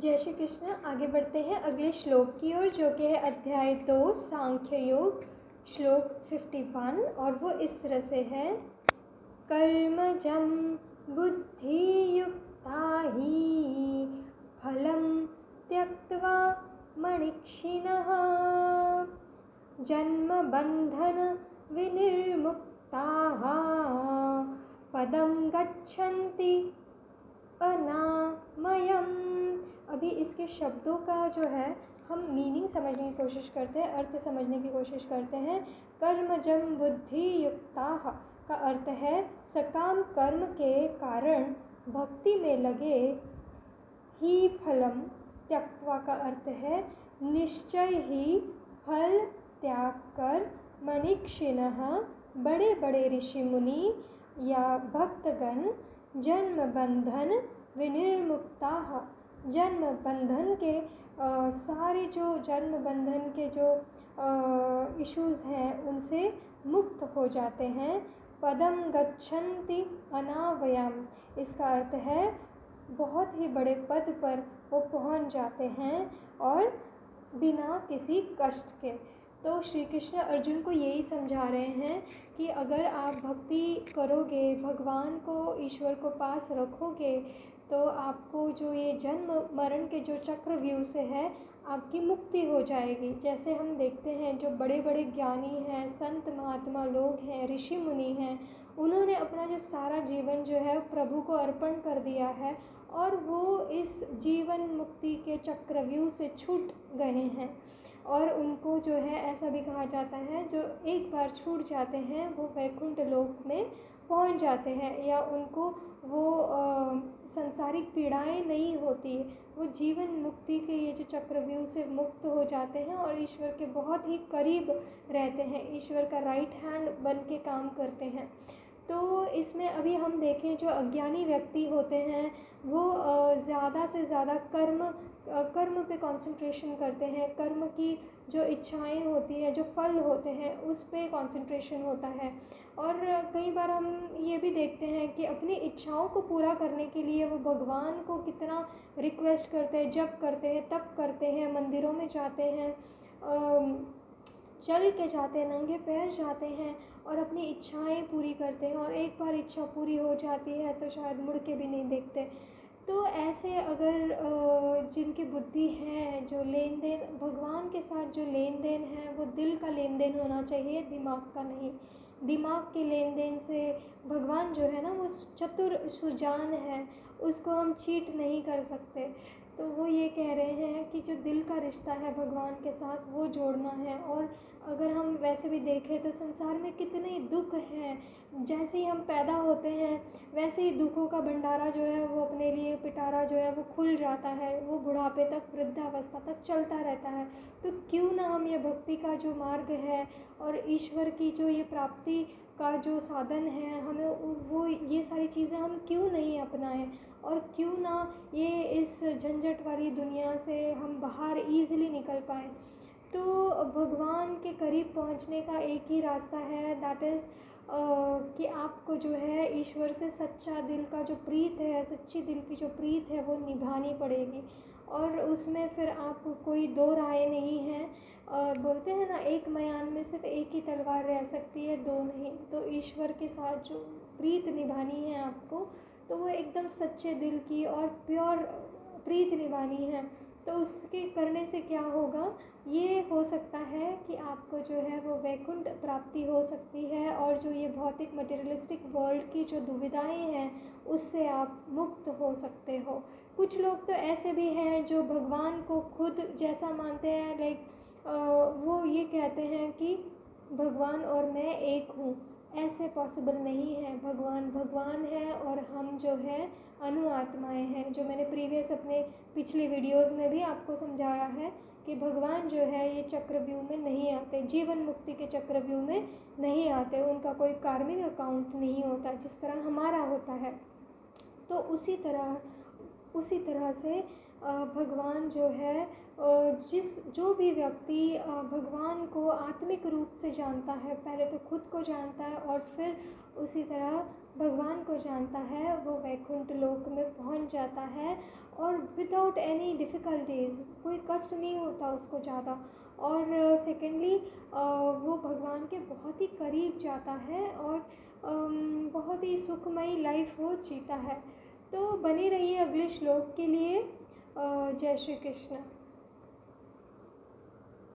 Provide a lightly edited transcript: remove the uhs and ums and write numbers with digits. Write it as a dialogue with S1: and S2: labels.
S1: जय श्री कृष्ण। आगे बढ़ते हैं अगले श्लोक की ओर, जो कि है अध्याय 2 सांख्य योग, श्लोक 51, और वो इस तरह से है। कर्मजं बुद्धियुक्ता हि फलं त्यक्त्वा मणिक्षिणः जन्मबन्धन विनिर्मुक्ताः पदं गच्छन्ति अनामयम्। अभी इसके शब्दों का जो है हम मीनिंग समझने की कोशिश करते हैं, अर्थ समझने की कोशिश करते हैं। कर्मजं बुद्धि युक्ताः का अर्थ है सकाम कर्म के कारण भक्ति में लगे। ही फलम त्यक्त्वा का अर्थ है निश्चय ही फल त्याग कर मणिक्षिणः बड़े बड़े ऋषि मुनि या भक्तगण जन्म बंधन विनिर्मुक्ताः जन्म बंधन के सारे जो जन्म बंधन के जो इश्यूज़ हैं उनसे मुक्त हो जाते हैं। पदम गच्छन्ति अनावयम, इसका अर्थ है बहुत ही बड़े पद पर वो पहुंच जाते हैं और बिना किसी कष्ट के। तो श्री कृष्ण अर्जुन को यही समझा रहे हैं कि अगर आप भक्ति करोगे, भगवान को, ईश्वर को पास रखोगे, तो आपको जो ये जन्म मरण के जो चक्रव्यूह से है आपकी मुक्ति हो जाएगी। जैसे हम देखते हैं जो बड़े बड़े ज्ञानी हैं, संत महात्मा लोग हैं, ऋषि मुनि हैं, उन्होंने अपना जो सारा जीवन जो है प्रभु को अर्पण कर दिया है और वो इस जीवन मुक्ति के चक्रव्यूह से छूट गए हैं। और उनको जो है ऐसा भी कहा जाता है जो एक बार छूट जाते हैं वो वैकुंठ लोक में पहुंच जाते हैं, या उनको वो संसारिक पीड़ाएं नहीं होती, वो जीवन मुक्ति के ये जो चक्रव्यूह से मुक्त हो जाते हैं और ईश्वर के बहुत ही करीब रहते हैं, ईश्वर का राइट हैंड बन के काम करते हैं। तो इसमें अभी हम देखें जो अज्ञानी व्यक्ति होते हैं वो ज़्यादा से ज़्यादा कर्म पे कंसंट्रेशन करते हैं, कर्म की जो इच्छाएं होती हैं, जो फल होते हैं उस पे कंसंट्रेशन होता है। और कई बार हम ये भी देखते हैं कि अपनी इच्छाओं को पूरा करने के लिए वो भगवान को कितना रिक्वेस्ट करते हैं, जप करते हैं, तप करते हैं, मंदिरों में जाते हैं, चल के जाते हैं, नंगे पैर जाते हैं और अपनी इच्छाएं पूरी करते हैं, और एक बार इच्छा पूरी हो जाती है तो शायद मुड़ के भी नहीं देखते। तो ऐसे अगर जिनकी बुद्धि है, जो लेन देन भगवान के साथ जो लेन देन है वो दिल का लेन देन होना चाहिए, दिमाग का नहीं। दिमाग के लेन देन से भगवान जो है ना वो चतुर सुजान है, उसको हम चीट नहीं कर सकते। तो वो ये कह रहे हैं कि जो दिल का रिश्ता है भगवान के साथ वो जोड़ना है। और अगर हम वैसे भी देखें तो संसार में कितने दुख हैं, जैसे ही हम पैदा होते हैं वैसे ही दुखों का भंडारा जो है वो अपने लिए पिटारा जो है वो खुल जाता है, वो बुढ़ापे तक, वृद्धावस्था तक चलता रहता है। तो क्यों ना हम ये भक्ति का जो मार्ग है और ईश्वर की जो ये प्राप्ति का जो साधन है, हमें वो ये सारी चीज़ें हम क्यों नहीं अपनाएं, और क्यों ना ये इस झंझट वाली दुनिया से हम बाहर ईज़िली निकल पाए। तो भगवान के करीब पहुंचने का एक ही रास्ता है, दैट इज़ कि आपको जो है ईश्वर से सच्चा दिल का जो प्रीत है, सच्ची दिल की जो प्रीत है वो निभानी पड़ेगी। और उसमें फिर आप कोई दो राय नहीं है। बोलते हैं ना एक मयान में सिर्फ एक ही तलवार रह सकती है, दो नहीं। तो ईश्वर के साथ जो प्रीत निभानी है आपको, तो वो एकदम सच्चे दिल की और प्योर प्रीत निभानी है। तो उसके करने से क्या होगा, ये हो सकता है कि आपको जो है वो वैकुंठ प्राप्ति हो सकती है, और जो ये भौतिक मटेरियलिस्टिक वर्ल्ड की जो दुविधाएं हैं उससे आप मुक्त हो सकते हो। कुछ लोग तो ऐसे भी हैं जो भगवान को खुद जैसा मानते हैं, लाइक वो ये कहते हैं कि भगवान और मैं एक हूँ। ऐसे पॉसिबल नहीं है, भगवान भगवान है और हम जो है अनु आत्माएँ हैं। जो मैंने प्रीवियस अपने पिछले वीडियोस में भी आपको समझाया है कि भगवान जो है ये चक्रव्यूह में नहीं आते, जीवन मुक्ति के चक्रव्यूह में नहीं आते, उनका कोई कार्मिक अकाउंट नहीं होता जिस तरह हमारा होता है। तो उसी तरह से भगवान जो है जो भी व्यक्ति भगवान को आत्मिक रूप से जानता है, पहले तो खुद को जानता है और फिर उसी तरह भगवान को जानता है, वो वैकुंठ लोक में पहुंच जाता है। और विदाउट एनी डिफ़िकल्टीज़, कोई कष्ट नहीं होता उसको ज़्यादा। और सेकेंडली वो भगवान के बहुत ही करीब जाता है और बहुत ही सुखमयी लाइफ वो जीता है। तो बने रहिए अगले श्लोक के लिए। जय श्री कृष्ण।